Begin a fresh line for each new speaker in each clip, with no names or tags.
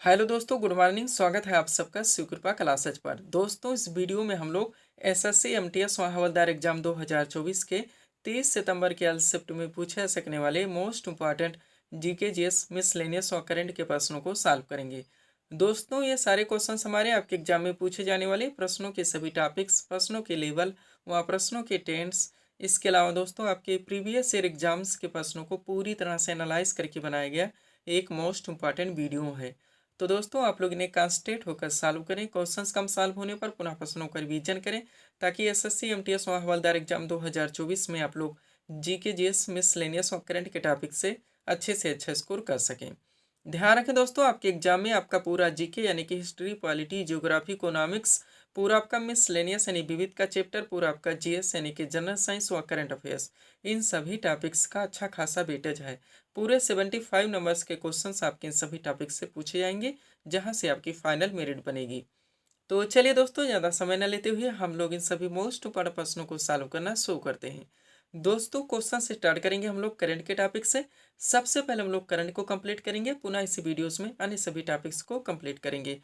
Hello दोस्तों, good morning. स्वागत है आप सबका शिवकृपा क्लासेज पर। दोस्तों, इस वीडियो में हम लोग एसएससी एमटीएस व हवलदार एग्जाम 2024 के 30 सितंबर के आज शिफ्ट में पूछे जा सकने वाले most important GK GS miscellaneous और करंट के प्रश्नों को सॉल्व करेंगे। दोस्तों, ये सारे क्वेश्चंस हमारे आपके एग्जाम में पूछे जाने वाले प्रश्नों के सभी टॉपिक्स, प्रश्नों के लेवल व प्रश्नों के टेंस, इसके अलावा दोस्तों आपके प्रीवियस ईयर एग्जाम्स के प्रश्नों को पूरी तरह से एनालाइज करके बनाया गया एक मोस्ट इंपॉर्टेंट वीडियो है। तो दोस्तों, आप लोग इन्हें कॉन्सेंट्रेट होकर सॉल्व करें। क्वेश्चंस कम सॉल्व होने पर पुनः प्रश्नों का रिवीजन करें ताकि एसएससी एमटीएस व हवलदार एग्जाम 2024 में आप लोग जीके जीएस मिसलेनियस और करंट के टॉपिक से अच्छे स्कोर कर सकें। ध्यान रखें दोस्तों, आपके एग्जाम में आपका पूरा जीके यानी कि हिस्ट्री, पॉलिटी, ज्योग्राफी, इकोनॉमिक्स, पूरा आपका मिसलेनियस यानी विविध का चैप्टर, पूरा आपका जीएस यानी कि जनरल साइंस व करंट अफेयर्स, इन सभी टॉपिक्स का अच्छा खासा वेटेज है। पूरे 75 नंबर्स के क्वेश्चंस आपके इन सभी टॉपिक्स से पूछे जाएंगे, जहां से आपकी फाइनल मेरिट बनेगी। तो चलिए दोस्तों, ज़्यादा समय न लेते हुए हम लोग इन सभी मोस्ट इंपॉर्टेंट प्रश्नों को सॉल्व करना शुरू करते हैं। दोस्तों, क्वेश्चन से स्टार्ट करेंगे हम लोग करंट के टॉपिक से। सबसे पहले हम लोग करंट को कंप्लीट करेंगे, पुनः इसी वीडियोस में अन्य सभी टॉपिक्स को कंप्लीट करेंगे।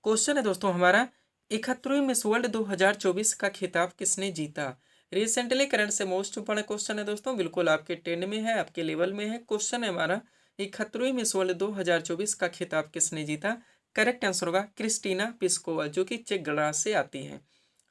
क्वेश्चन है दोस्तों हमारा, 71वीं मिस वर्ल्ड 2024 का खिताब किसने जीता? रिसेंटली करंट से मोस्ट इंपॉर्टेंट क्वेश्चन है दोस्तों, बिल्कुल आपके ट्रेंड में है, आपके लेवल में है। क्वेश्चन है हमारा, 71वीं मिस वर्ल्ड 2024 का खिताब किसने जीता? करेक्ट आंसर होगा क्रिस्टीना पिस्कोवा, जो कि चेक गणराज्य से आती है।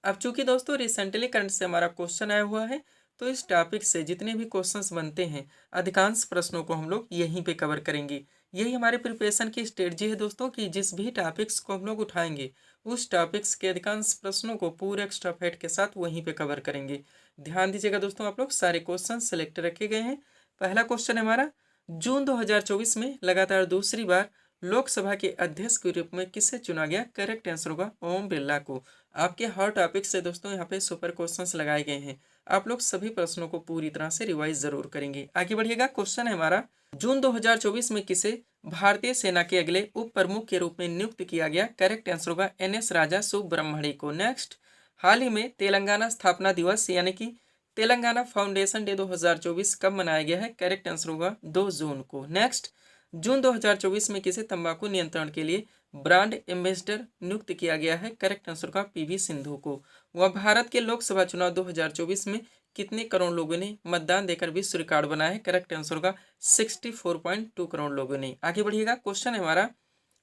अब चूंकि दोस्तों रिसेंटली करंट से हमारा क्वेश्चन आया हुआ है, तो इस टॉपिक से जितने भी क्वेश्चंस बनते हैं, अधिकांश प्रश्नों को हम लोग यहीं पे कवर करेंगे। यही हमारे प्रिपरेशन की स्ट्रेटजी है दोस्तों, कि जिस भी टॉपिक्स को हम लोग उठाएंगे, उस टॉपिक्स के अधिकांश प्रश्नों को पूरे एक्स्ट्रा फैक्ट के साथ वहीं पे कवर करेंगे। ध्यान दीजिएगा दोस्तों, आप लोग सारे क्वेश्चन सेलेक्ट रखे गए हैं। पहला क्वेश्चन है हमारा, जून 2024 में लगातार दूसरी बार लोकसभा के अध्यक्ष के रूप में किसे चुना गया? करेक्ट आंसर होगा ओम बिरला को। आपके हर टॉपिक से दोस्तों यहाँ पे सुपर क्वेश्चंस लगाए गए हैं। आप लोग सभी प्रश्नों को पूरी तरह से रिवाइज जरूर करेंगे। आगे बढ़िएगा। क्वेश्चन है हमारा, जून 2024 में किसे भारतीय सेना के अगले उप प्रमुख के रूप में नियुक्त किया गया? करेक्ट आंसर होगा एनएस राजा सुब्रमण्य को। नेक्स्ट, हाल ही में तेलंगाना स्थापना दिवस यानी कि तेलंगाना फाउंडेशन डे 2024 कब मनाया गया है? करेक्ट आंसर होगा 2 जून को। नेक्स्ट, जून 2024 में किसे तंबाकू नियंत्रण के लिए ब्रांड एम्बेसडर नियुक्त किया गया है? करेक्ट आंसर का पीवी सिंधु को। वह भारत के लोकसभा चुनाव 2024 में कितने करोड़ लोगों ने मतदान देकर विश्व रिकॉर्ड बनाया है? करेक्ट आंसर का 64.2 करोड़ लोगों ने। आगे बढ़िएगा। क्वेश्चन है हमारा,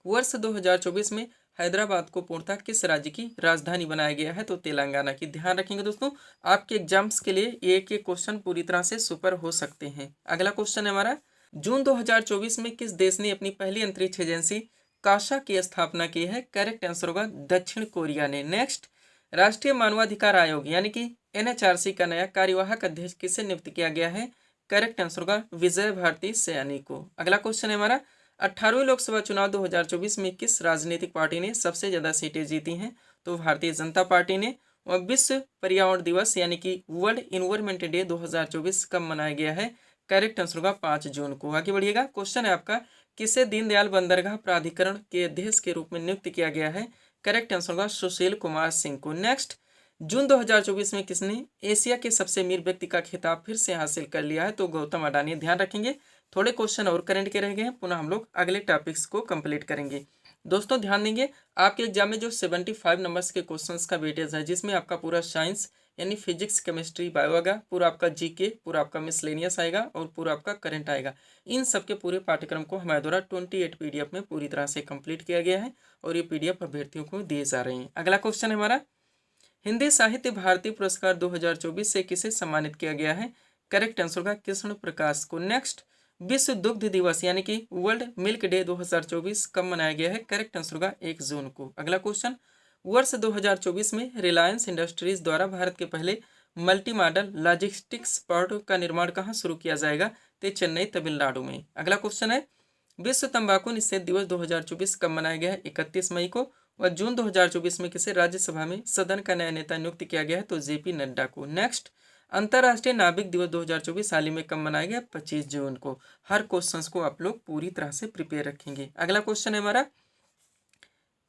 वर्ष 2024 में हैदराबाद को पूर्णतः किस राज्य की राजधानी बनाया गया है? तो तेलंगाना की। ध्यान रखेंगे दोस्तों, आपके एग्जाम्स के लिए एक एक क्वेश्चन पूरी तरह से सुपर हो सकते हैं। अगला क्वेश्चन है हमारा, जून 2024 में किस देश ने अपनी पहली अंतरिक्ष एजेंसी काशा की स्थापना की है? करेक्ट आंसर होगा दक्षिण कोरिया ने। नेक्स्ट, राष्ट्रीय मानवाधिकार आयोग यानी कि एनएचआरसी का नया कार्यवाहक अध्यक्ष किसे नियुक्त किया गया है? करेक्ट आंसर होगा विजय भारती सयानी को। अगला क्वेश्चन है हमारा, 18वें लोकसभा चुनाव 2024 में किस राजनीतिक पार्टी ने सबसे ज्यादा सीटें जीती हैं? तो भारतीय जनता पार्टी ने। और विश्व पर्यावरण दिवस यानी कि वर्ल्ड इन्वायरमेंट डे 2024 कब मनाया गया है? करेक्ट आंसर होगा 5 जून को। आगे बढ़िएगा। क्वेश्चन है आपका, किसे दीनदयाल बंदरगाह प्राधिकरण के अध्यक्ष के रूप में नियुक्त किया गया है? करेक्ट आंसर होगा सुशील कुमार सिंह को। नेक्स्ट, जून 2024 में किसने एशिया के सबसे अमीर व्यक्ति का खिताब फिर से हासिल कर लिया है? तो गौतम अडानी। ध्यान रखेंगे, थोड़े क्वेश्चन और करंट के रह गए हैं, पुनः हम लोग अगले टॉपिक्स को कंप्लीट करेंगे। दोस्तों ध्यान देंगे, आपके एग्जाम में जो 75 नंबर्स के क्वेश्चंस का वेटेज है, जिसमें आपका पूरा साइंस यानी फिजिक्स, केमिस्ट्री, बायो आएगा, पूरा आपका जीके, पूरा आपका मिसलेनियस आएगा और पूरा आपका करंट आएगा। इन सब के पूरे पाठ्यक्रम को हमारे द्वारा 28 पीडीएफ में पूरी तरह से कंप्लीट किया गया है और ये पीडीएफ अभ्यर्थियों को दिए जा रहे हैं। अगला क्वेश्चन है हमारा, हिंदी साहित्य भारती पुरस्कार 2024 से किसे सम्मानित किया गया है? करेक्ट आंसर होगा कृष्ण प्रकाश को। नेक्स्ट, विश्व दुग्ध दिवस यानी कि वर्ल्ड मिल्क डे 2024 कब मनाया गया है? करेक्ट आंसर होगा 1 जून को। अगला क्वेश्चन, वर्ष 2024 में रिलायंस इंडस्ट्रीज द्वारा भारत के पहले मल्टी मॉडल लॉजिस्टिक्स पार्क का निर्माण कहाँ शुरू किया जाएगा? तो चेन्नई तमिलनाडु में। अगला क्वेश्चन है, विश्व तंबाकू निषेध दिवस 2024 कब मनाया गया है? 31 मई को। और जून 2024 में किसे राज्यसभा में सदन का नया नेता नियुक्त किया गया है? तो जेपी नड्डा को। नेक्स्ट, अंतर्राष्ट्रीय नाविक दिवस 2024 हाल ही में कब मनाया गया? 25 जून को। हर क्वेश्चंस को आप लोग पूरी तरह से प्रिपेयर रखेंगे। अगला क्वेश्चन है हमारा,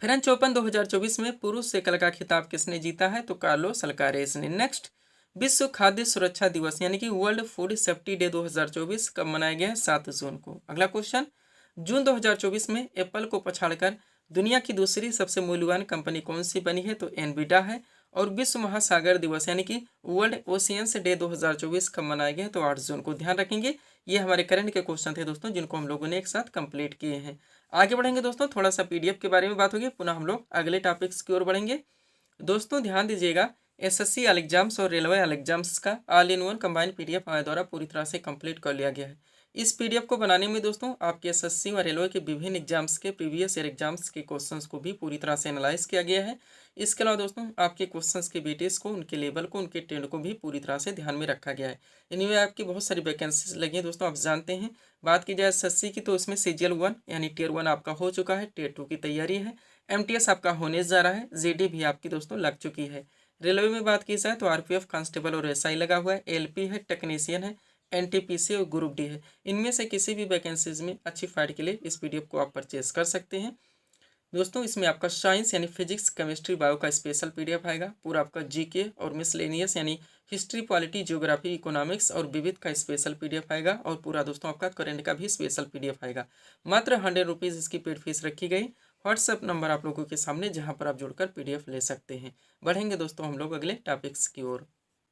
फ्रेंच ओपन 2024 में पुरुष एकल का खिताब किसने जीता है? तो कार्लोस अल्कारेज ने। नेक्स्ट, विश्व खाद्य सुरक्षा दिवस यानी कि वर्ल्ड फूड सेफ्टी डे 2024 कब मनाया गया है? 7 जून को। अगला क्वेश्चन, जून 2024 में एप्पल को पछाड़कर दुनिया की दूसरी सबसे मूल्यवान कंपनी कौन सी बनी है? तो एनवीडिया है। और विश्व महासागर दिवस यानी कि वर्ल्ड ओशियंस डे 2024 कब मनाया गया? तो 8 जून को। ध्यान रखेंगे ये हमारे करंट के क्वेश्चन थे दोस्तों, जिनको हम लोगों ने एक साथ कंप्लीट किए हैं। आगे बढ़ेंगे दोस्तों, थोड़ा सा पीडीएफ के बारे में बात होगी, पुनः हम लोग अगले टॉपिक्स की ओर बढ़ेंगे। दोस्तों ध्यान दीजिएगा, एसएससी एग्जाम्स और रेलवे एग्जाम्स का all in one combined PDF हमारे द्वारा पूरी तरह से कंप्लीट कर लिया गया है। इस पीडीएफ को बनाने में दोस्तों आपके एसएससी और रेलवे के विभिन्न एग्जाम्स के प्रीवियस ईयर एग्जाम्स के क्वेश्चंस को भी पूरी तरह से एनालाइज किया गया है। इसके अलावा दोस्तों आपके क्वेश्चंस के वेटेज को, उनके लेवल को, उनके ट्रेंड को भी पूरी तरह से ध्यान में रखा गया है। इनमें आपकी बहुत सारी वैकेंसीज लगी हैं दोस्तों, आप जानते हैं। बात की जाए एसएससी की तो इसमें सीजीएल 1 यानी टियर 1 आपका हो चुका है, टियर 2 की तैयारी है, एमटीएस आपका होने जा रहा है, जीडी भी आपकी दोस्तों लग चुकी है। रेलवे में बात की जाए तो आरपीएफ कांस्टेबल और एसआई लगा हुआ है, एलपी है, टेक्नीशियन है, एनटीपीसी और ग्रुप डी है। इनमें से किसी भी वैकेंसीज में अच्छी फाइट के लिए इस पीडीएफ को आप परचेज कर सकते हैं। दोस्तों इसमें आपका साइंस यानी फिजिक्स, केमिस्ट्री, बायो का स्पेशल पीडीएफ आएगा, पूरा आपका जीके और मिसलेनियस यानी हिस्ट्री, पॉलिटी, ज्योग्राफी, इकोनॉमिक्स और विविध का स्पेशल पीडीएफ आएगा, और पूरा दोस्तों आपका करंट का भी स्पेशल पीडीएफ आएगा। मात्र 100 रुपीज़ इसकी पेड फीस रखी गई। व्हाट्सएप नंबर आप लोगों के सामने, जहां पर आप जुड़कर पीडीएफ ले सकते हैं। बढ़ेंगे दोस्तों हम लोग अगले टॉपिक्स की ओर।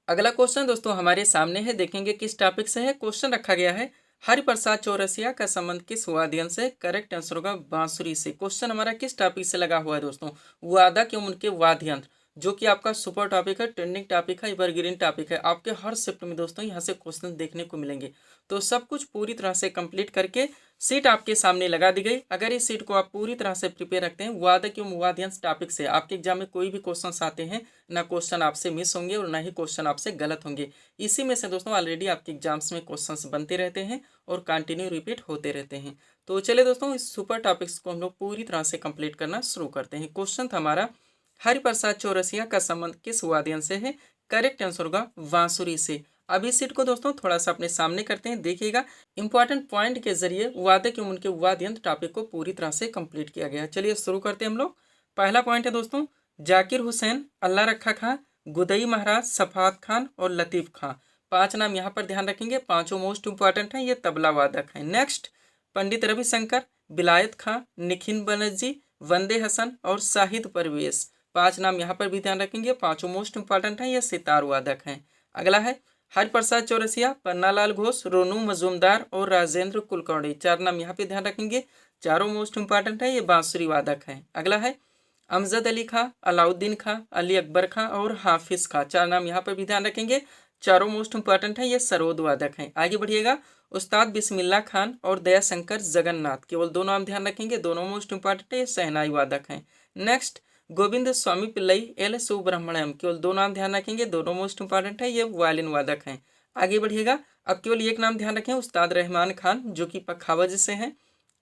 अगला क्वेश्चन दोस्तों हमारे सामने है, देखेंगे किस टॉपिक से है। क्वेश्चन रखा गया है, हरिप्रसाद चौरसिया का संबंध किस वाद्य से? करेक्ट आंसर होगा बांसुरी से। क्वेश्चन हमारा किस टॉपिक से लगा हुआ है दोस्तों? वादक एवं उनके वाद्य यंत्र, जो कि आपका सुपर टॉपिक है, ट्रेंडिंग टॉपिक है, एवरग्रीन टॉपिक है। आपके हर शिफ्ट में दोस्तों यहाँ से क्वेश्चन देखने को मिलेंगे। तो सब कुछ पूरी तरह से कंप्लीट करके सीट आपके सामने लगा दी गई। अगर इस सीट को आप पूरी तरह से प्रिपेयर रखते हैं, वादक एवं वाद्य यंत्र टॉपिक से आपके एग्जाम में कोई भी क्वेश्चन आते हैं, ना क्वेश्चन आपसे मिस होंगे और ना ही क्वेश्चन आपसे गलत होंगे। इसी में से दोस्तों ऑलरेडी आपके एग्जाम्स में क्वेश्चंस बनते रहते हैं और कंटिन्यू रिपीट होते रहते हैं। तो चलिए दोस्तों इस सुपर टॉपिक्स को हम लोग पूरी तरह से कंप्लीट करना शुरू करते हैं। क्वेश्चन था हमारा, हरिप्रसाद चौरसिया का संबंध किस वाद्य यंत्र से है? करेक्ट आंसर होगा बांसुरी से। अब इस सीट को दोस्तों थोड़ा सा अपने सामने करते हैं, देखिएगा इंपॉर्टेंट पॉइंट के जरिए वादक एवं उनके वाद्य यंत्र टॉपिक को पूरी तरह से कंप्लीट किया गया है। चलिए शुरू करते हैं हम लोग। पहला पॉइंट है दोस्तों, जाकिर हुसैन, अल्लाह रखा खां, गुदई महाराज, सफात खान और लतीफ़ खां। 5 नाम यहाँ पर ध्यान रखेंगे, पांचों मोस्ट इंपॉर्टेंट हैं, ये तबला वादक हैं। नेक्स्ट, पंडित रविशंकर, बिलायत खां, निखिल बनर्जी, वंदे हसन और शाहिद परवेज। 5 नाम यहाँ पर भी ध्यान रखेंगे, पांचों मोस्ट इंपॉर्टेंट हैं, ये सितार वादक हैं। अगला है हरिप्रसाद चौरसिया, पन्नालाल घोष, रोनू मजूमदार और राजेंद्र कुलकर्णी। 4 नाम यहाँ पे ध्यान रखेंगे, चारों मोस्ट इंपॉर्टेंट है, ये बांसुरी वादक हैं। अगला है अमजद अली खां, अलाउद्दीन खां, अली अकबर खां और हाफिज खां। 4 नाम यहाँ पर भी ध्यान रखेंगे, चारों मोस्ट इंपॉर्टेंट है, ये सरोद वादक हैं। आगे बढ़िएगा, उस्ताद बिस्मिल्लाह खान और दयाशंकर जगन्नाथ, केवल 2 नाम ध्यान रखेंगे, दोनों मोस्ट इंपॉर्टेंट है, ये शहनाई वादक हैं। नेक्स्ट, गोविंद स्वामी पिल्लई, एल सुब्रह्मण्यम, केवल 2 नाम ध्यान रखेंगे, दोनों मोस्ट इंपॉर्टेंट है, ये वायलिन वादक हैं। आगे बढ़िएगा, अब केवल एक नाम ध्यान रखें, उस्ताद रहमान खान जो कि पखावज से हैं।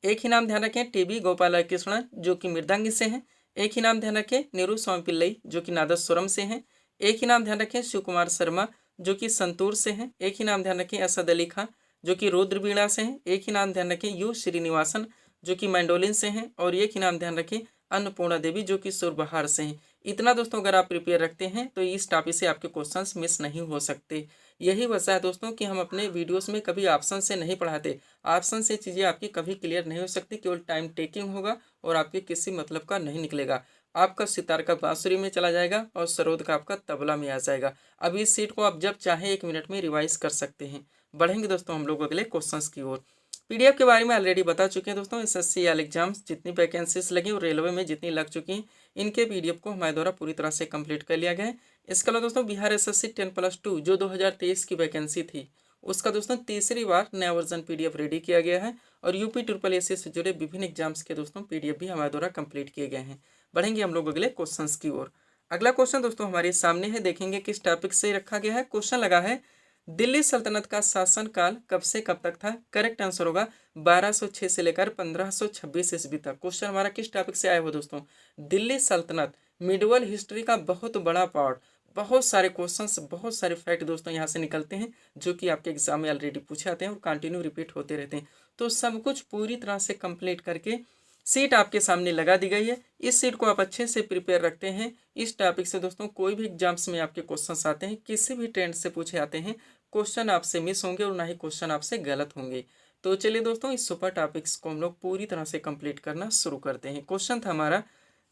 एक ही नाम ध्यान रखें, टीबी गोपाल कृष्णन जो कि मृदंग से हैं। एक ही नाम ध्यान रखें, नीरू स्वामी पिल्लई जो कि नादस्वरम से हैं। एक ही नाम ध्यान रखें, शिव कुमार शर्मा जो कि संतूर से हैं। एक ही नाम ध्यान रखें, असद अली खां जो कि रुद्र वीणा से हैं। एक ही नाम ध्यान रखें, यू श्रीनिवासन जो कि मैंडोलिन से हैं। और एक ही नाम ध्यान रखें, अन्नपूर्णा देवी जो कि सुरबहार से हैं। इतना दोस्तों अगर आप प्रिपेयर रखते हैं तो इस टॉपिक से आपके क्वेश्चंस मिस नहीं हो सकते। यही वजह है दोस्तों कि हम अपने वीडियोस में कभी ऑप्शन से नहीं पढ़ाते। ऑप्शन से चीज़ें आपकी कभी क्लियर नहीं हो सकती, केवल टाइम टेकिंग होगा और आपके किसी मतलब का नहीं निकलेगा। आपका सितार का बांसुरी में चला जाएगा और सरोद का आपका तबला में आ जाएगा। अब इस सीट को आप जब चाहें 1 मिनट में रिवाइज कर सकते हैं। बढ़ेंगे दोस्तों हम लोग अगले क्वेश्चंस की ओर। पीडीएफ के बारे में ऑलरेडी बता चुके हैं दोस्तों, एसएससी एग्जाम्स जितनी वैकेंसीज लगी और रेलवे में जितनी लग चुकी हैं, इनके पीडीएफ को हमारे द्वारा पूरी तरह से कंप्लीट कर लिया गया है। इसके अलावा दोस्तों बिहार एसएससी 10+2 जो 2023 की वैकेंसी थी, उसका दोस्तों तीसरी बार नया वर्जन पीडीएफ रेडी किया गया है। और यूपी ट्रिपल एसी से जुड़े विभिन्न एग्जाम्स के दोस्तों पीडीएफ भी हमारे द्वारा कंप्लीट किए गए हैं। बढ़ेंगे हम लोग अगले क्वेश्चंस की ओर। अगला क्वेश्चन दोस्तों हमारे सामने है, देखेंगे किस टॉपिक से रखा गया है। क्वेश्चन लगा है, दिल्ली सल्तनत का शासनकाल कब से कब तक था? करेक्ट आंसर होगा 1206 से लेकर 1526 ईस्वी तक। क्वेश्चन हमारा किस टॉपिक से आया हो दोस्तों? दिल्ली सल्तनत, मिडिवल हिस्ट्री का बहुत बड़ा पार्ट। बहुत सारे क्वेश्चंस, बहुत सारे फैक्ट दोस्तों यहाँ से निकलते हैं जो कि आपके एग्जाम में ऑलरेडी पूछे आते हैं और कंटिन्यू रिपीट होते रहते हैं। तो सब कुछ पूरी तरह से कंप्लीट करके सीट आपके सामने लगा दी गई है। इस सीट को आप अच्छे से प्रिपेयर रखते हैं। इस टॉपिक से दोस्तों कोई भी एग्जाम्स में आपके क्वेश्चंस आते हैं, किसी भी ट्रेंड से पूछे आते हैं, क्वेश्चन आपसे मिस होंगे और ना ही क्वेश्चन आपसे गलत होंगे। तो चलिए दोस्तों, इस सुपर टॉपिक्स को हम लोग पूरी तरह से कंप्लीट करना शुरू करते हैं। क्वेश्चन था हमारा,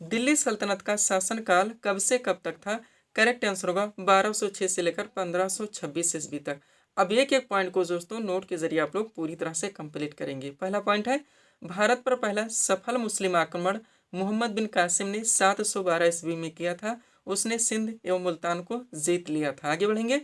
दिल्ली सल्तनत का शासनकाल कब से कब तक था? करेक्ट आंसर होगा 1206 से लेकर 1526 ईस्वी तक। अब एक एक पॉइंट को दोस्तों नोट के जरिए आप लोग पूरी तरह से कंप्लीट करेंगे। पहला पॉइंट है, भारत पर पहला सफल मुस्लिम आक्रमण मोहम्मद बिन कासिम ने 712 ईस्वी में किया था। उसने सिंध एवं मुल्तान को जीत लिया था। आगे बढ़ेंगे।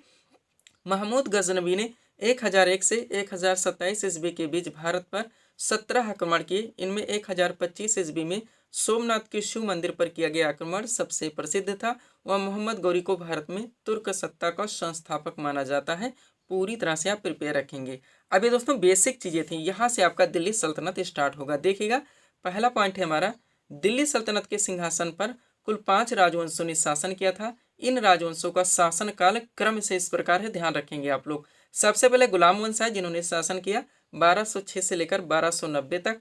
महमूद गजनवी ने 1001 से 1027 ईस्वी के बीच भारत पर 17 आक्रमण किए। इनमें 1025 ईस्वी में सोमनाथ के शिव मंदिर पर किया गया आक्रमण सबसे प्रसिद्ध था। वह मोहम्मद गौरी को भारत में तुर्क सत्ता का संस्थापक माना जाता है। पूरी तरह से आप प्रिपेयर रखेंगे। अब ये दोस्तों बेसिक चीजें थी, यहाँ से आपका दिल्ली सल्तनत स्टार्ट होगा। देखिएगा, पहला पॉइंट है हमारा, दिल्ली सल्तनत के सिंहासन पर कुल 5 राजवंशों ने शासन किया था। इन राजवंशों का शासन काल क्रम से इस प्रकार है, ध्यान रखेंगे आप लोग। सबसे पहले गुलाम वंश है, जिन्होंने शासन किया 1206 से लेकर 1290 तक।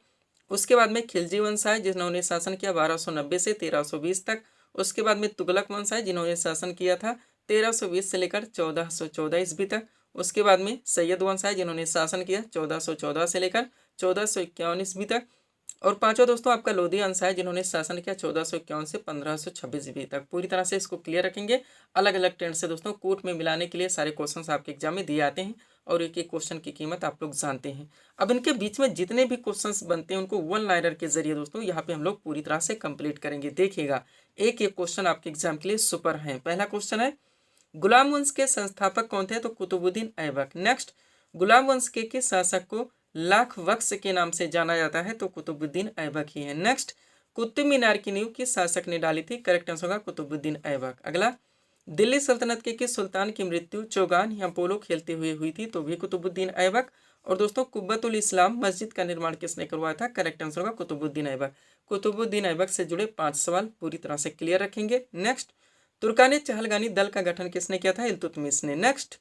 उसके बाद में खिलजी वंश है, जिन्होंने शासन किया 1290 से 1320 तक। उसके बाद में तुगलक वंश है, जिन्होंने शासन किया था 1320 से लेकर 1414 ईस्वी तक। उसके बाद में सैयद वंश है, जिन्होंने शासन किया 1414 से लेकर 1451 ईस्वी तक। और पांचवा दोस्तों आपका लोधी वंश है, जिन्होंने शासन किया 1451 से 1526 ईस्वी तक। पूरी तरह से इसको क्लियर रखेंगे। अलग अलग ट्रेंड से दोस्तों कोट में मिलाने के लिए सारे क्वेश्चंस आपके एग्जाम में दिए आते हैं और एक एक क्वेश्चन की कीमत आप लोग जानते हैं। अब इनके बीच में जितने भी क्वेश्चंस बनते हैं उनको वन लाइनर के जरिए दोस्तों यहाँ पे हम लोग पूरी तरह से कंप्लीट करेंगे। देखिएगा, एक एक क्वेश्चन आपके एग्जाम के लिए सुपर है। पहला क्वेश्चन है, गुलाम वंश के संस्थापक कौन थे? तो कुतुबुद्दीन ऐबक। नेक्स्ट, गुलाम वंश के शासक को लाख बख्श के नाम से जाना जाता है, तो कुतुबुद्दीन ऐबक ही है। नेक्स्ट, कुतुब मीनार की नींव किस शासक ने डाली थी? करेक्ट आंसर होगा कुतुबुद्दीन ऐबक। अगला, दिल्ली सल्तनत के किस सुल्तान की मृत्यु चौगान या पोलो खेलते हुए हुई थी? तो भी कुतुबुद्दीन ऐबक। और दोस्तों, कुब्बतुल इस्लाम मस्जिद का निर्माण किसने करवाया था? करेक्ट आंसर होगा कुतुबुद्दीन ऐबक। कुतुबुद्दीन ऐबक से जुड़े 5 सवाल पूरी तरह से क्लियर रखेंगे। नेक्स्ट, तुर्कानी चहलगानी दल का गठन किसने किया था? इल्तुतमिश ने। नेक्स्ट,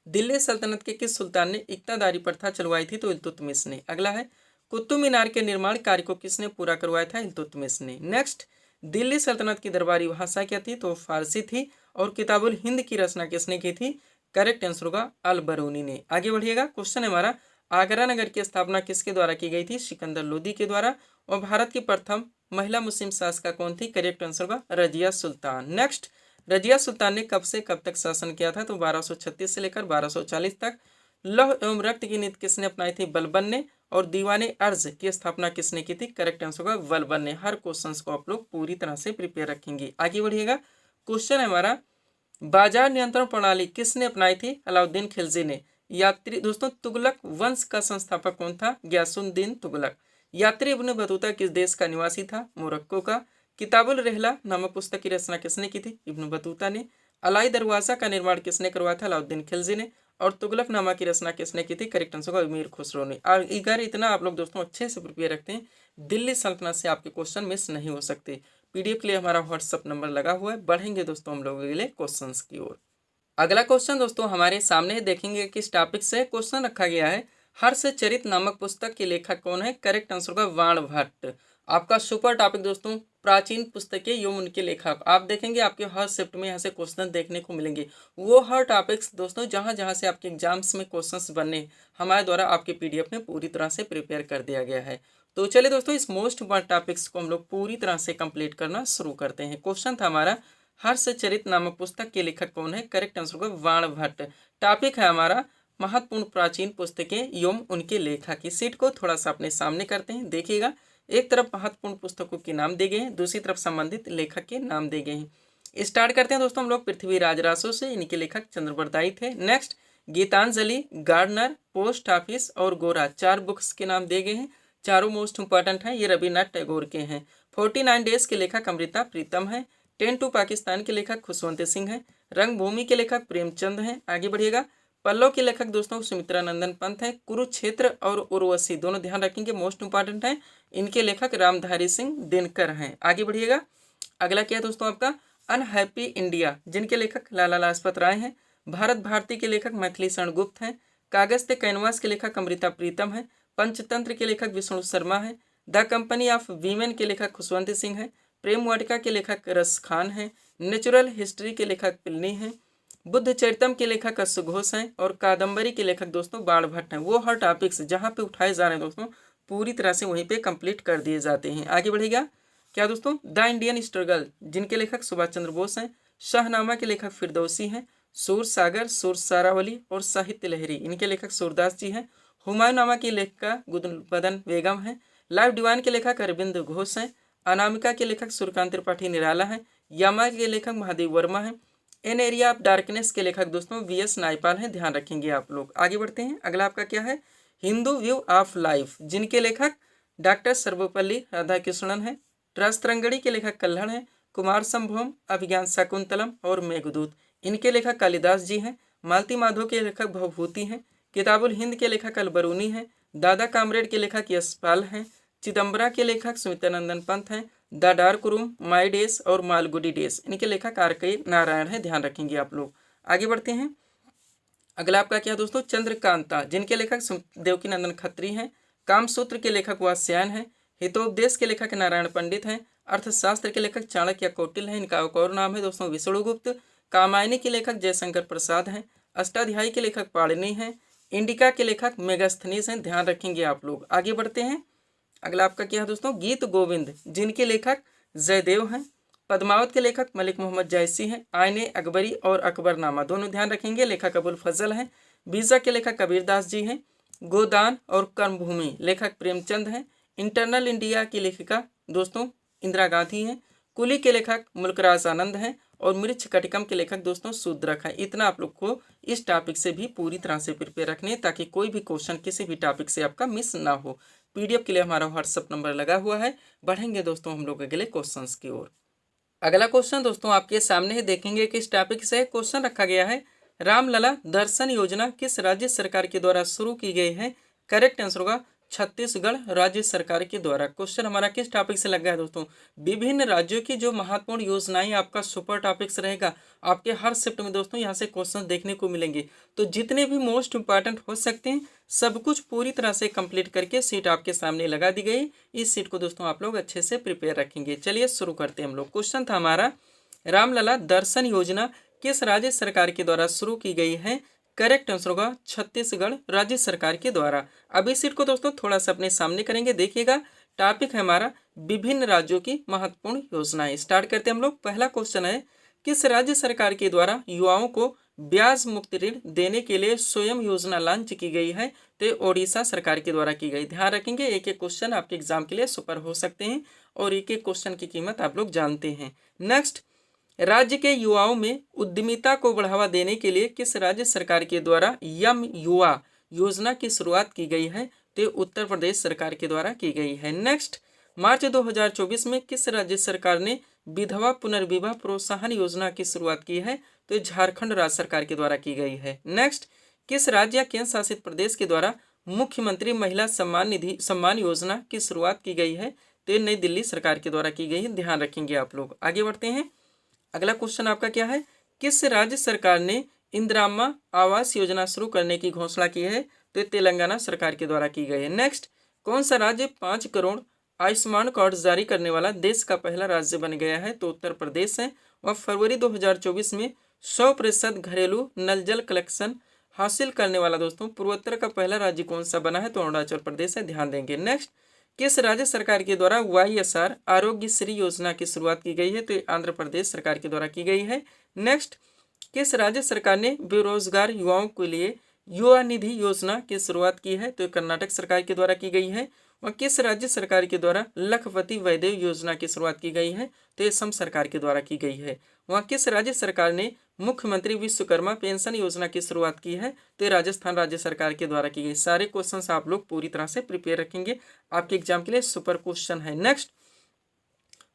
दिल्ली सल्तनत के किस सुल्तान ने इक्तादारी प्रथा चलवाई थी? तो इल्तुतमिश ने। अगला है, कुतुब मीनार के निर्माण कार्य को किसने पूरा करवाया था? इल्तुतमिश ने। नेक्स्ट, दिल्ली सल्तनत की दरबारी भाषा क्या थी? तो फारसी थी। और किताबुल हिंद की रचना किसने की थी? करेक्ट आंसर होगा अल बरूनी ने। आगे बढ़िएगा, क्वेश्चन है हमारा, आगरा नगर की स्थापना किसके द्वारा की गई थी? सिकंदर लोदी के द्वारा। और भारत की प्रथम महिला मुस्लिम शासिका कौन थी? करेक्ट आंसर होगा रजिया सुल्तान। नेक्स्ट, रजिया सुल्तान ने कब से कब तक शासन किया था? तो 1236 से लेकर 1240 तक। लौह एवं रक्त की नीति किसने अपनाई थी? बलबन ने। और दीवाने अर्ज की स्थापना किसने की थी? करेक्ट आंसर होगा बलबन ने। हर क्वेश्चन को आप लोग पूरी तरह से प्रिपेयर रखेंगे। आगे बढ़िएगा, क्वेश्चन है हमारा, बाजार नियंत्रण प्रणाली किसने अपनाई थी? अलाउद्दीन खिलजी ने। यात्री दोस्तों, तुगलक वंश का संस्थापक कौन था? गयासुद्दीन तुगलक। यात्री इब्न बतूता किस देश का निवासी था? मोरक्को का। किताबुल रहला नामक पुस्तक की रचना किसने की थी? इब्न बतूता ने। अलाई दरवाजा का निर्माण किसने करवाया था? अलाउद्दीन खिलजी ने। और तुगलक नामा की रचना किसने की थी? करेक्ट आंसर होगा अमीर खुसरो ने। और अगर इतना आप लोग दोस्तों अच्छे से प्रिपेयर रखते हैं, दिल्ली सल्तनत से आपके क्वेश्चन मिस नहीं हो सकते। पीडीएफ के लिए हमारा व्हाट्सअप नंबर लगा हुआ है। बढ़ेंगे दोस्तों हम लोगों के लिए क्वेश्चन की ओर। अगला क्वेश्चन दोस्तों हमारे सामने देखेंगे किस टॉपिक से क्वेश्चन रखा गया है, हर्षचरित नामक पुस्तक के लेखक कौन है? करेक्ट आंसर होगा वाण भट्ट। आपका सुपर टॉपिक दोस्तों, प्राचीन पुस्तकें एवं उनके लेखक। आप देखेंगे आपके हर शिफ्ट में यहाँ से क्वेश्चन देखने को मिलेंगे। वो हर टॉपिक्स दोस्तों जहाँ जहाँ से आपके एग्जाम्स में क्वेश्चंस बनने हमारे द्वारा आपके पीडीएफ में पूरी तरह से प्रिपेयर कर दिया गया है। तो चलिए दोस्तों, इस मोस्ट इम्पॉर्टेंट टॉपिक्स को हम लोग पूरी तरह से कंप्लीट करना शुरू करते हैं। क्वेश्चन था हमारा, हर्षचरित नामक पुस्तक के लेखक कौन है? करेक्ट आंसर होगा वाण भट्ट। टॉपिक है हमारा महत्वपूर्ण प्राचीन पुस्तकें एवं उनके लेखक। इस सीट को थोड़ा सा अपने सामने करते हैं। देखिएगा, एक तरफ महत्वपूर्ण पुस्तकों के नाम दिए गए हैं, दूसरी तरफ संबंधित लेखक के नाम दिए गए हैं। स्टार्ट करते हैं दोस्तों हम लोग पृथ्वीराज रासो से। इनके लेखक चंद्रवरदायी थे। Next, Gitanjali, gardener, post office और गोरा, 4 बुक्स के नाम दिए गए हैं। चारों मोस्ट इंपॉर्टेंट हैं, ये रविन्द्रनाथ टैगोर के हैं। 49 डेज के लेखक अमृता प्रीतम है। 10 टू पाकिस्तान के लेखक खुशवंत सिंह हैं। रंगभूमि के लेखक प्रेमचंद हैं। आगे बढ़िएगा, पल्लव के लेखक दोस्तों सुमित्रा नंदन पंत हैं। कुरुक्षेत्र और उर्वशी दोनों ध्यान रखेंगे, मोस्ट इंपॉर्टेंट हैं। इनके लेखक रामधारी सिंह दिनकर हैं। आगे बढ़िएगा, अगला क्या है दोस्तों आपका, अनहैप्पी इंडिया, जिनके लेखक लाला लाजपत राय हैं। भारत भारती के लेखक मैथिली शरण गुप्त हैं। कागज से कैनवास के लेखक अमृता प्रीतम है। पंचतंत्र के लेखक विष्णु शर्मा है। द कंपनी ऑफ वीमेन के लेखक खुशवंत सिंह है। प्रेम वाटिका के लेखक रस खान हैं। नेचुरल हिस्ट्री के लेखक पिलनी हैं। बुद्ध चरितम के लेखक अश्व घोष हैं और कादम्बरी के लेखक दोस्तों बाण भट्ट हैं। वो हर टॉपिक्स जहाँ पे उठाए जा रहे हैं दोस्तों पूरी तरह से वहीं पे कंप्लीट कर दिए जाते हैं। आगे बढ़ेगा क्या दोस्तों, द इंडियन स्ट्रगल जिनके लेखक सुभाष चंद्र बोस हैं। शाहनामा के लेखक फिरदौसी हैं। सूर सागर, सूर सारावली और साहित्य लहरी इनके लेखक सूरदास जी हैं। हुमायूंनामा की लेखिका गुलबदन बेगम हैं। लाइफ डिवाइन के लेखक अरविंद घोष हैं। अनामिका के लेखक सूर्यकांत त्रिपाठी निराला हैं। यामा के लेखक महादेव वर्मा हैं। एन एरिया ऑफ डार्कनेस के लेखक दोस्तों वी.एस. नायपाल हैं। ध्यान रखेंगे आप लोग। आगे बढ़ते हैं, अगला आपका क्या है, हिंदू व्यू ऑफ लाइफ जिनके लेखक डॉक्टर सर्वपल्ली राधाकृष्णन हैं। राष्ट्रंगड़ी के लेखक कल्हड़ हैं। कुमार संभवम, अभिज्ञान शाकुंतलम और मेघदूत इनके लेखक कालिदास जी हैं। मालती माधव के लेखक भवभूति हैं। किताबुल हिंद के लेखक अलबरूनी हैं। दादा कामरेड के लेखक यशपाल हैं। चिदम्बरा के लेखक सुमित्रानंदन पंत हैं। The dark room, my days और मालगुडी डेज इनके लेखक आर.के. नारायण हैं। ध्यान रखेंगे आप लोग। आगे बढ़ते हैं, अगला आपका क्या दोस्तों, चंद्रकांता जिनके लेखक देवकीनंदन खत्री हैं। कामसूत्र के लेखक वात्स्यायन हैं। हितोपदेश के लेखक नारायण पंडित हैं। अर्थशास्त्र के लेखक चाणक्य कौटिल्य हैं। इनका एक और नाम है दोस्तों विष्णुगुप्त। कामायनी के लेखक जयशंकर प्रसाद हैं। अष्टाध्यायी के लेखक पाणिनि हैं। इंडिका के लेखक मेगास्थनीस हैं। ध्यान रखेंगे आप लोग। आगे बढ़ते हैं, अगला आपका क्या है दोस्तों, गीत गोविंद जिनके लेखक जयदेव हैं। पद्मावत के लेखक मलिक मोहम्मद जायसी हैं। आईने अकबरी और अकबरनामा दोनों ध्यान रखेंगे लेखक अबुल फजल हैं। बीजा के लेखक कबीरदास जी हैं। गोदान और कर्मभूमि लेखक प्रेमचंद हैं। इंटरनल इंडिया की लेखिका दोस्तों इंदिरा गांधी हैं। कुली के लेखक मुल्कराज आनंद हैं और मृच्छ कटिकम के लेखक दोस्तों शूद्रक हैं। इतना आप लोग को इस टॉपिक से भी पूरी तरह से प्रिपेयर रखने ताकि कोई भी क्वेश्चन किसी भी टॉपिक से आपका मिस ना हो। पीडीएफ के लिए हमारा व्हाट्सएप नंबर लगा हुआ है। बढ़ेंगे दोस्तों हम लोग अगले क्वेश्चंस की ओर। अगला क्वेश्चन दोस्तों आपके सामने है, देखेंगे किस टॉपिक से क्वेश्चन रखा गया है। रामलला दर्शन योजना किस राज्य सरकार के द्वारा शुरू की गई है। करेक्ट आंसर होगा छत्तीसगढ़ राज्य सरकार के द्वारा। क्वेश्चन हमारा किस टॉपिक से लगा है दोस्तों, विभिन्न राज्यों की जो महत्वपूर्ण योजनाएं आपका सुपर टॉपिक्स रहेगा। आपके हर शिफ्ट में दोस्तों यहाँ से क्वेश्चन देखने को मिलेंगे, तो जितने भी मोस्ट इंपॉर्टेंट हो सकते हैं सब कुछ पूरी तरह से कंप्लीट करके सीट आपके सामने लगा दी गई। इस सीट को दोस्तों आप लोग अच्छे से प्रिपेयर रखेंगे। चलिए शुरू करते हैं हम लोग। क्वेश्चन था हमारा, रामलला दर्शन योजना किस राज्य सरकार के द्वारा शुरू की गई है। करेक्ट आंसर होगा छत्तीसगढ़ राज्य सरकार के द्वारा। अब इस सीट को दोस्तों थोड़ा सा अपने सामने करेंगे। देखिएगा टॉपिक है हमारा विभिन्न राज्यों की महत्वपूर्ण योजनाएं। स्टार्ट करते हैं हम लोग। पहला क्वेश्चन है, किस राज्य सरकार के द्वारा युवाओं को ब्याज मुक्त ऋण देने के लिए स्वयं योजना लॉन्च की गई है। तो ओडिशा सरकार के द्वारा की गई। ध्यान रखेंगे एक एक क्वेश्चन आपके एग्जाम के लिए सुपर हो सकते हैं और एक एक क्वेश्चन की कीमत आप लोग जानते हैं। नेक्स्ट, राज्य के युवाओं में उद्यमिता को बढ़ावा देने के लिए किस राज्य सरकार के द्वारा यम युवा योजना की शुरुआत की गई है। तो उत्तर प्रदेश सरकार के द्वारा की गई है। नेक्स्ट, मार्च 2024 में किस राज्य सरकार ने विधवा पुनर्विवाह प्रोत्साहन योजना की शुरुआत की है। तो झारखंड राज्य सरकार के द्वारा की गई है। नेक्स्ट, किस राज्य या केंद्र शासित प्रदेश के द्वारा मुख्यमंत्री महिला सम्मान निधि सम्मान योजना की शुरुआत की गई है। तो नई दिल्ली सरकार के द्वारा की गई है। ध्यान रखेंगे आप लोग। आगे बढ़ते हैं, अगला क्वेश्चन आपका क्या है, किस राज्य सरकार ने इंदिराम्मा आवास योजना शुरू करने की घोषणा की है। तो तेलंगाना सरकार के द्वारा की गई है। नेक्स्ट, कौन सा राज्य 5 करोड़ आयुष्मान कार्ड जारी करने वाला देश का पहला राज्य बन गया है। तो उत्तर प्रदेश है। वह फरवरी 2024 में 100% घरेलू नल जल कलेक्शन हासिल करने वाला दोस्तों पूर्वोत्तर का पहला राज्य कौन सा बना है। तो अरुणाचल प्रदेश है। ध्यान देंगे। नेक्स्ट, किस राज्य सरकार के द्वारा YSR आरोग्य श्री योजना की शुरुआत की गई है। तो आंध्र प्रदेश सरकार के द्वारा की गई है। नेक्स्ट, किस राज्य सरकार ने बेरोजगार युवाओं के लिए युवा निधि योजना की शुरुआत की है। तो कर्नाटक सरकार के द्वारा की गई है। वह किस राज्य सरकार के द्वारा लखपति वैदेव योजना की शुरुआत की गई है। तो असम सरकार के द्वारा की गई है। वहाँ किस राज्य सरकार ने मुख्यमंत्री विश्वकर्मा पेंशन योजना की शुरुआत की है। तो राजस्थान राज्य सरकार के द्वारा की गई। सारे क्वेश्चंस आप लोग पूरी तरह से प्रिपेयर रखेंगे, आपके एग्जाम के लिए सुपर क्वेश्चन है। नेक्स्ट,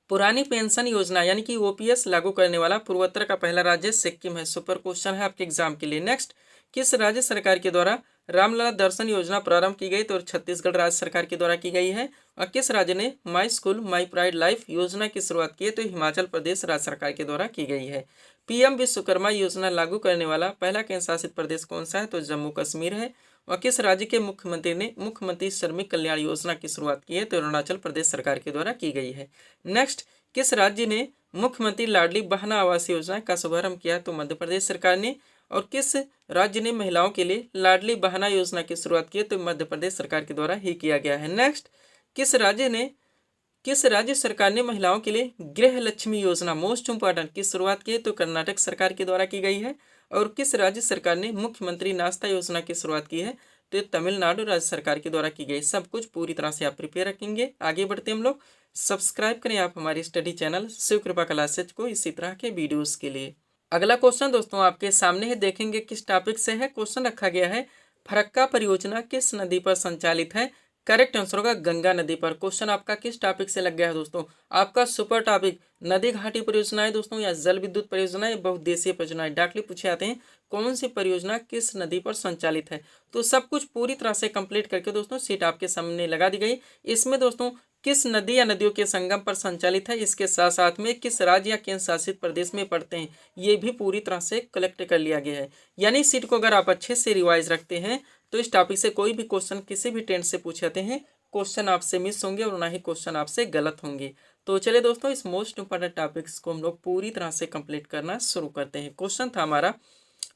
पुरानी पेंशन योजना यानी कि OPS लागू करने वाला पूर्वोत्तर का पहला राज्य सिक्किम है। सुपर क्वेश्चन है आपके एग्जाम के लिए। नेक्स्ट, किस राज्य सरकार के द्वारा रामलला दर्शन योजना प्रारंभ की गई। तो छत्तीसगढ़ राज्य सरकार के द्वारा की गई है। और किस राज्य ने my school my pride life योजना की शुरुआत की है। तो हिमाचल प्रदेश राज्य सरकार के द्वारा की गई है। PM विश्वकर्मा योजना लागू करने वाला पहला केंद्र शासित प्रदेश कौन सा है। तो जम्मू कश्मीर है। और किस राज्य के मुख्यमंत्री ने मुख्यमंत्री श्रमिक कल्याण योजना की शुरुआत की है। तो अरुणाचल प्रदेश सरकार के द्वारा की गई है। नेक्स्ट, किस राज्य ने मुख्यमंत्री लाडली बहन आवास योजना का शुभारंभ किया तो मध्य प्रदेश सरकार ने। और किस राज्य ने महिलाओं के लिए लाडली बहना योजना की शुरुआत की तो मध्य प्रदेश सरकार के द्वारा ही किया गया है। नेक्स्ट, किस राज्य सरकार ने महिलाओं के लिए गृह लक्ष्मी योजना मोस्ट इंपॉर्टेंट की शुरुआत की तो कर्नाटक सरकार के द्वारा की गई है। और किस राज्य सरकार ने मुख्यमंत्री नाश्ता योजना की शुरुआत की है तो तमिलनाडु राज्य सरकार के द्वारा की गई। सब कुछ पूरी तरह से आप प्रिपेयर रखेंगे। आगे बढ़ते हम लोग, सब्सक्राइब करें आप हमारी स्टडी चैनल शिव कृपा क्लासेज को इसी तरह के वीडियोस के लिए। अगला क्वेश्चन दोस्तों आपके सामने है, देखेंगे किस टॉपिक से है। क्वेश्चन रखा गया है, फरक्का परियोजना किस नदी पर संचालित है। करेक्ट आंसर होगा गंगा नदी पर। क्वेश्चन आपका किस टॉपिक से लग गया है दोस्तों, आपका सुपर टॉपिक नदी घाटी परियोजना है दोस्तों, या जल विद्युत परियोजना है, बहुउद्देशीय परियोजना है। डायरेक्टली पूछे आते हैं कौन सी परियोजना किस नदी पर संचालित है। तो सब कुछ पूरी तरह से कंप्लीट करके दोस्तों सीट आपके सामने लगा दी गई। इसमें दोस्तों किस नदी या नदियों के संगम पर संचालित है, इसके साथ साथ में किस राज्य या केंद्र शासित प्रदेश में पड़ते हैं, ये भी पूरी तरह से कलेक्ट कर लिया गया है। यानी सीट को अगर आप अच्छे से रिवाइज रखते हैं तो इस टॉपिक से कोई भी क्वेश्चन किसी भी टेंस से पूछे जाते हैं, क्वेश्चन आपसे मिस होंगे और ना ही क्वेश्चन आपसे गलत होंगे। तो चलिए दोस्तों, इस मोस्ट इंपॉर्टेंट टॉपिक्स को हम लोग पूरी तरह से कंप्लीट करना शुरू करते हैं। क्वेश्चन था हमारा,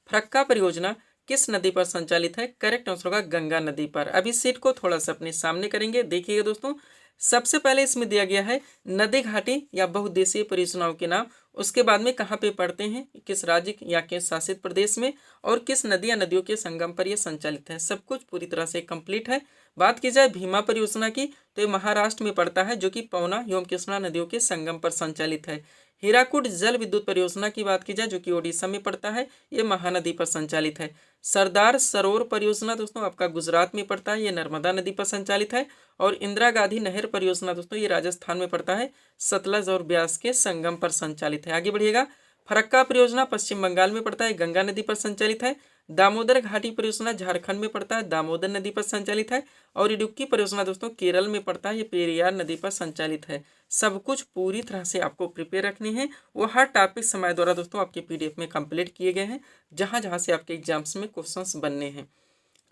फरक्का परियोजना किस नदी पर संचालित है। करेक्ट आंसर होगा गंगा नदी पर। अभी सीट को थोड़ा सा अपने सामने करेंगे। देखिएगा दोस्तों, सबसे पहले इसमें दिया गया है नदी घाटी या बहुउद्देशीय परियोजनाओं के नाम, उसके बाद में कहाँ पे पड़ते हैं, किस राज्य या केंद्र शासित प्रदेश में, और किस नदी या नदियों के संगम पर यह संचालित है। सब कुछ पूरी तरह से कंप्लीट है। बात की जाए भीमा परियोजना की तो ये महाराष्ट्र में पड़ता है, जो कि पवना एवं कृष्णा नदियों के संगम पर संचालित है। हीराकुड जल विद्युत परियोजना की बात की जाए जो कि ओडिशा में पड़ता है, ये महानदी पर संचालित है। सरदार सरोवर परियोजना दोस्तों आपका गुजरात में पड़ता है, ये नर्मदा नदी पर संचालित है। और इंदिरा गांधी नहर परियोजना दोस्तों ये राजस्थान में पड़ता है, सतलज और ब्यास के संगम पर संचालित है। आगे बढ़िएगा, फरक्का परियोजना पश्चिम बंगाल में पड़ता है, गंगा नदी पर संचालित है। दामोदर घाटी परियोजना झारखंड में पड़ता है, दामोदर नदी पर संचालित है। और इडुक्की परियोजना दोस्तों केरल में पड़ता है, ये पेरियार नदी पर संचालित है। सब कुछ पूरी तरह से आपको प्रिपेयर रखनी है। वो हर टॉपिक समय द्वारा दोस्तों आपके पीडीएफ में कंप्लीट किए गए हैं, जहां जहां से आपके एग्जाम्स में क्वेश्चंस बनने हैं।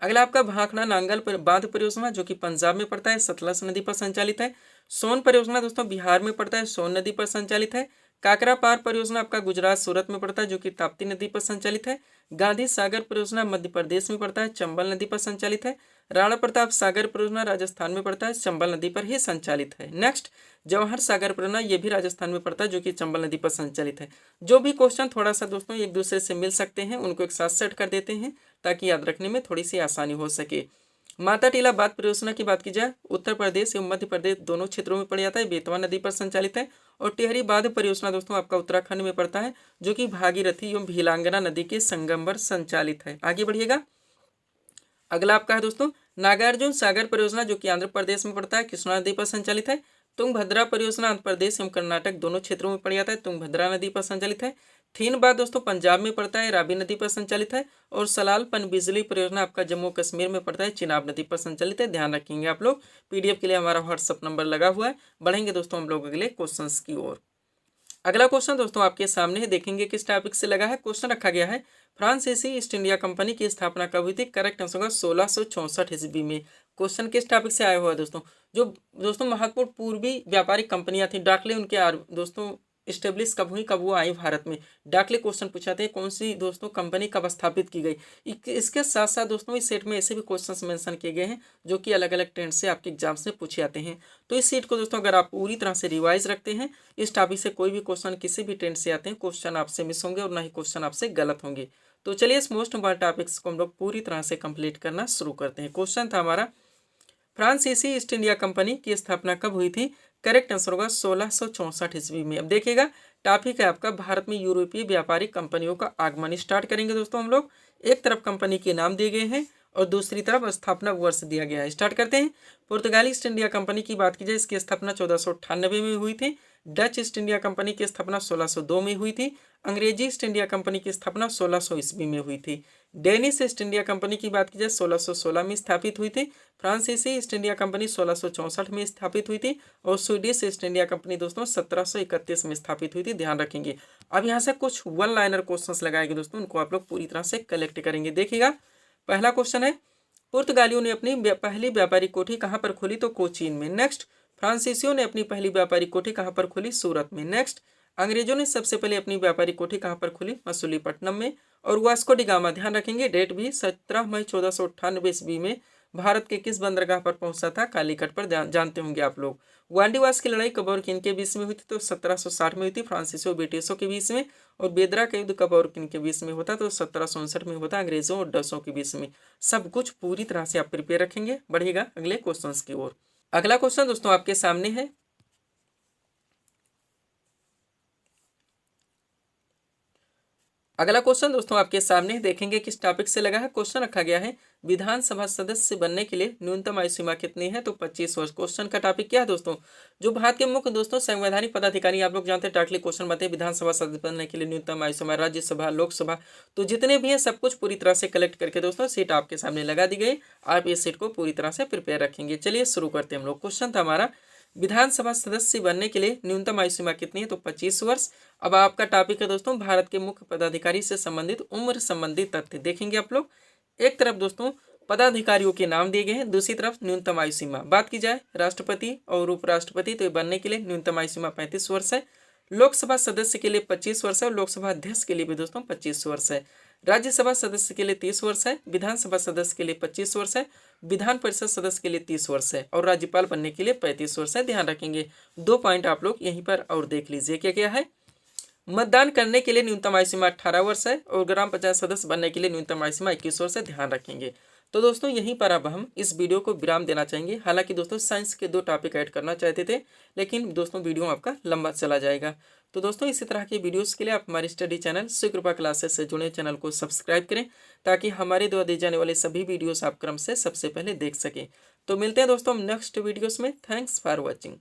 अगला आपका भाखड़ा नांगल बांध परियोजना जो कि पंजाब में पड़ता है, सतलज नदी पर संचालित है। सोन परियोजना दोस्तों बिहार में पड़ता है, सोन नदी पर संचालित है। काकरा पार परियोजना आपका गुजरात सूरत में पड़ता है, जो कि ताप्ती नदी पर संचालित है। गांधी सागर परियोजना मध्य प्रदेश में पड़ता है, चंबल नदी पर संचालित है। राणा प्रताप सागर परियोजना राजस्थान में पड़ता है, चंबल नदी पर ही संचालित है। नेक्स्ट, जवाहर सागर परियोजना ये भी राजस्थान में पड़ता है, जो कि चंबल नदी पर संचालित है। जो भी क्वेश्चन थोड़ा सा दोस्तों एक दूसरे से मिल सकते हैं उनको एक साथ सेट कर देते हैं ताकि याद रखने में थोड़ी सी आसानी हो सके। माता टीला बांध परियोजना की बात की जाए उत्तर प्रदेश एवं मध्य प्रदेश दोनों क्षेत्रों में पड़ जाता है, बेतवा नदी पर संचालित है। और टिहरी बांध परियोजना दोस्तों आपका उत्तराखंड में पड़ता है, जो कि भागीरथी एवं भीलांगना नदी के संगम पर संचालित है। आगे बढ़िएगा, अगला आपका है दोस्तों नागार्जुन सागर परियोजना जो कि आंध्र प्रदेश में पड़ता है, कृष्णा नदी पर संचालित है। तुंगभद्रा परियोजना आंध्र प्रदेश एवं कर्नाटक दोनों क्षेत्रों में पड़ जाता है, तुंगभद्रा नदी पर संचालित है। थीनबाद दोस्तों पंजाब में पड़ता है, रावी नदी पर संचालित है। और सलाल पनबिजली परियोजना आपका जम्मू कश्मीर में पड़ता है, चिनाब नदी पर संचालित है। ध्यान रखेंगे आप लोग। पीडीएफ के लिए हमारा व्हाट्सअप नंबर लगा हुआ है। बढ़ेंगे दोस्तों हम लोग अगले क्वेश्चन की ओर। अगला क्वेश्चन दोस्तों आपके सामने है, देखेंगे किस टॉपिक से लगा है। क्वेश्चन रखा गया है, फ्रांसीसी ईस्ट इंडिया कंपनी की स्थापना कब हुई थी। करेक्ट आंसर होगा 1664 ईस्वी में। क्वेश्चन किस टॉपिक से आया हुआ है दोस्तों, जो दोस्तों महत्वपूर्ण पूर्वी व्यापारिक कंपनियां थी डाकले उनके दोस्तों इस्टेब्लिश कब हुई, कब वो आई भारत में। डाकले क्वेश्चन पूछाते हैं कौन सी दोस्तों कंपनी कब स्थापित की गई। इसके साथ साथ दोस्तों इस सेट में ऐसे भी क्वेश्चंस मेंशन किए गए हैं जो कि अलग अलग ट्रेंड से आपके एग्जाम्स में पूछे जाते हैं। तो इस सेट को दोस्तों अगर आप पूरी तरह से रिवाइज रखते हैं, इस टॉपिक से कोई भी क्वेश्चन किसी भी ट्रेंड से आते हैं, क्वेश्चन आपसे मिस होंगे और ना ही क्वेश्चन आपसे गलत होंगे। तो चलिए इस मोस्ट इंपॉर्टेंट टॉपिक्स को हम लोग पूरी तरह से कंप्लीट करना शुरू करते हैं। क्वेश्चन था हमारा, फ्रांसीसी ईस्ट इंडिया कंपनी की स्थापना कब हुई थी। करेक्ट आंसर होगा 1664 ईस्वी में। अब देखिएगा टॉपिक है आपका भारत में यूरोपीय व्यापारिक कंपनियों का आगमन। स्टार्ट करेंगे दोस्तों हम लोग। एक तरफ कंपनी के नाम दिए गए हैं और दूसरी तरफ स्थापना वर्ष दिया गया है। स्टार्ट करते हैं। पुर्तगाली ईस्ट इंडिया कंपनी की बात की जाए, इसकी स्थापना 1498 में हुई थी। डच ईस्ट इंडिया कंपनी की स्थापना 1602 में हुई थी। अंग्रेजी ईस्ट इंडिया कंपनी की स्थापना 1600 ईस्वी में हुई थी। डेनिश ईस्ट इंडिया कंपनी की बात की जाए 1616 में स्थापित हुई थी। फ्रांसीसी ईस्ट इंडिया कंपनी 1664 में स्थापित हुई थी। और स्वीडिश ईस्ट इंडिया कंपनी दोस्तों 1731 में स्थापित हुई थी। ध्यान रखेंगे। अब यहाँ से कुछ वन लाइनर क्वेश्चंस लगाएंगे दोस्तों, उनको आप लोग पूरी तरह से कलेक्ट करेंगे। देखिएगा पहला क्वेश्चन है, पुर्तगालियों ने अपनी पहली व्यापारिक कोठी कहाँ पर खोली, तो कोचीन में। नेक्स्ट, फ्रांसीसियों ने अपनी पहली व्यापारिक कोठी कहाँ पर खोली, सूरत में। नेक्स्ट, अंग्रेजों ने सबसे पहले अपनी व्यापारिक कोठी कहाँ पर खोली? मसूलीपट्टनम में। और वास्को डी गामा, ध्यान रखेंगे डेट भी, 17 मई 1498 ईस्वी में भारत के किस बंदरगाह पर पहुंचा था? कालीकट पर, जानते होंगे आप लोग। वांडीवास की लड़ाई कब और किन के बीच में हुई थी? तो 1760 में हुई थी, फ्रांसीसियों ब्रिटिशों के बीच में। और बेदरा का युद्ध कब और किन के बीच में होता? तो 1759 में होता, अंग्रेजों और डचों के बीच में। सब कुछ पूरी तरह से आप प्रिपेयर रखेंगे। बढ़िएगा अगले क्वेश्चन की ओर। अगला क्वेश्चन दोस्तों आपके सामने है। अगला क्वेश्चन दोस्तों आपके सामने देखेंगे किस टॉपिक से लगा है। क्वेश्चन रखा गया है विधानसभा सदस्य बनने के लिए न्यूनतम आयु सीमा कितनी है? तो 25 वर्ष। क्वेश्चन का टॉपिक क्या है दोस्तों? जो भारत के मुख्य दोस्तों संवैधानिक पदाधिकारी, आप लोग जानते हैं टाइटली क्वेश्चन बताइए, विधानसभा सदस्य बनने के लिए न्यूनतम आयु सीमा, राज्यसभा, लोकसभा, तो जितने भी हैं सब कुछ पूरी तरह से कलेक्ट करके दोस्तों सीट आपके सामने लगा दी गई। आप इस सीट को पूरी तरह से प्रिपेयर रखेंगे। चलिए शुरू करते हैं हम लोग। क्वेश्चन था हमारा विधानसभा सदस्य बनने के लिए न्यूनतम आयु सीमा कितनी है? तो 25 वर्ष। अब आपका टॉपिक है दोस्तों भारत के मुख्य पदाधिकारी से संबंधित उम्र संबंधी तथ्य देखेंगे आप लोग। एक तरफ दोस्तों पदाधिकारियों के नाम दिए गए हैं, दूसरी तरफ न्यूनतम आयु सीमा। बात की जाए राष्ट्रपति और उपराष्ट्रपति, तो बनने के लिए न्यूनतम आयु सीमा 35 वर्ष है। लोकसभा सदस्य के लिए 25 वर्ष है और लोकसभा अध्यक्ष के लिए भी दोस्तों 25 वर्ष है। राज्यसभा सदस्य के लिए 30 वर्ष है, विधानसभा सदस्य के लिए 25 वर्ष है, विधान परिषद सदस्य के लिए 30 वर्ष है और राज्यपाल बनने के लिए 35 वर्ष है। ध्यान रखेंगे। 2 पॉइंट आप लोग यहीं पर और देख लीजिए क्या क्या है। मतदान करने के लिए न्यूनतम आयु सीमा 18 वर्ष है और ग्राम पंचायत सदस्य बनने के लिए न्यूनतम आयु सीमा 21 वर्ष है। ध्यान रखेंगे। तो दोस्तों यहीं पर अब हम इस वीडियो को विराम देना चाहेंगे। हालांकि दोस्तों साइंस के 2 टॉपिक ऐड करना चाहते थे, लेकिन दोस्तों वीडियो आपका लंबा चला जाएगा। तो दोस्तों इसी तरह के वीडियोस के लिए आप हमारी स्टडी चैनल शिवकृपा क्लासेस से जुड़े चैनल को सब्सक्राइब करें, ताकि हमारे द्वारा दिए जाने वाले सभी वीडियोस आप क्रम से सबसे पहले देख सकें। तो मिलते हैं दोस्तों नेक्स्ट वीडियोस में। Thanks for watching.